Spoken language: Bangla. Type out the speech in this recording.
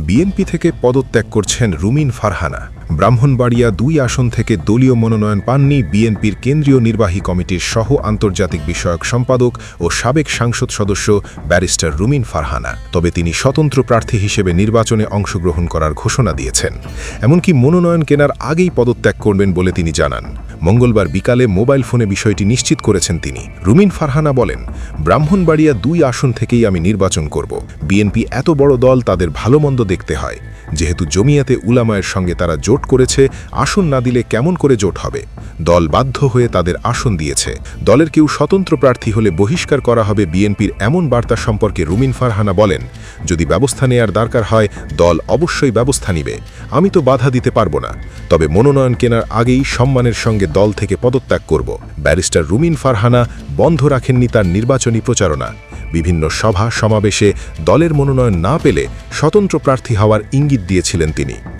বিএনপি থেকে পদত্যাগ করছেন রুমিন ফারহানা। ব্রাহ্মণবাড়িয়া ২ আসন থেকে দলীয় মনোনয়ন পাননি বিএনপির কেন্দ্রীয় নির্বাহী কমিটির সহ আন্তর্জাতিক বিষয়ক সম্পাদক ও সাবেক সংসদ সদস্য ব্যারিস্টার রুমিন ফারহানা। তবে তিনি স্বতন্ত্র প্রার্থী হিসেবে নির্বাচনে অংশগ্রহণ করার ঘোষণা দিয়েছেন। এমনকি মনোনয়ন কেনার আগেই পদত্যাগ করবেন বলে তিনি জানান। মঙ্গলবার বিকালে মোবাইল ফোনে বিষয়টি নিশ্চিত করেছেন তিনি। রুমিন ফারহানা বলেন, ব্রাহ্মণবাড়িয়া ২ আসন থেকেই আমি নির্বাচন করব। বিএনপি এত বড় দল, তাদের ভালোমন্দ দেখতে হয়। যেহেতু জমিয়াতে উলামায়ের সঙ্গে তারা জোট করেছে, আসন না দিলে কেমন করে জোট হবে? দল বাধ্য হয়ে তাদের আসন দিয়েছে। দলের কেউ স্বতন্ত্র প্রার্থী হলে বহিষ্কার করা হবে বিএনপির এমন বার্তা সম্পর্কে রুমিন ফারহানা বলেন, যদি ব্যবস্থা নেয়ার দরকার হয় দল অবশ্যই ব্যবস্থা নিবে। আমি তো বাধা দিতে পারবো না, তবে মনোনয়ন কেনার আগেই সম্মানের সঙ্গে দল থেকে পদত্যাগ করব। ব্যারিস্টার রুমিন ফারহানা বন্ধ রাখেননি তার নির্বাচনী প্রচারণা। বিভিন্ন সভা সমাবেশে দলের মনোনয়ন না পেলে স্বতন্ত্র প্রার্থী হওয়ার ইঙ্গিত দিয়েছিলেন তিনি।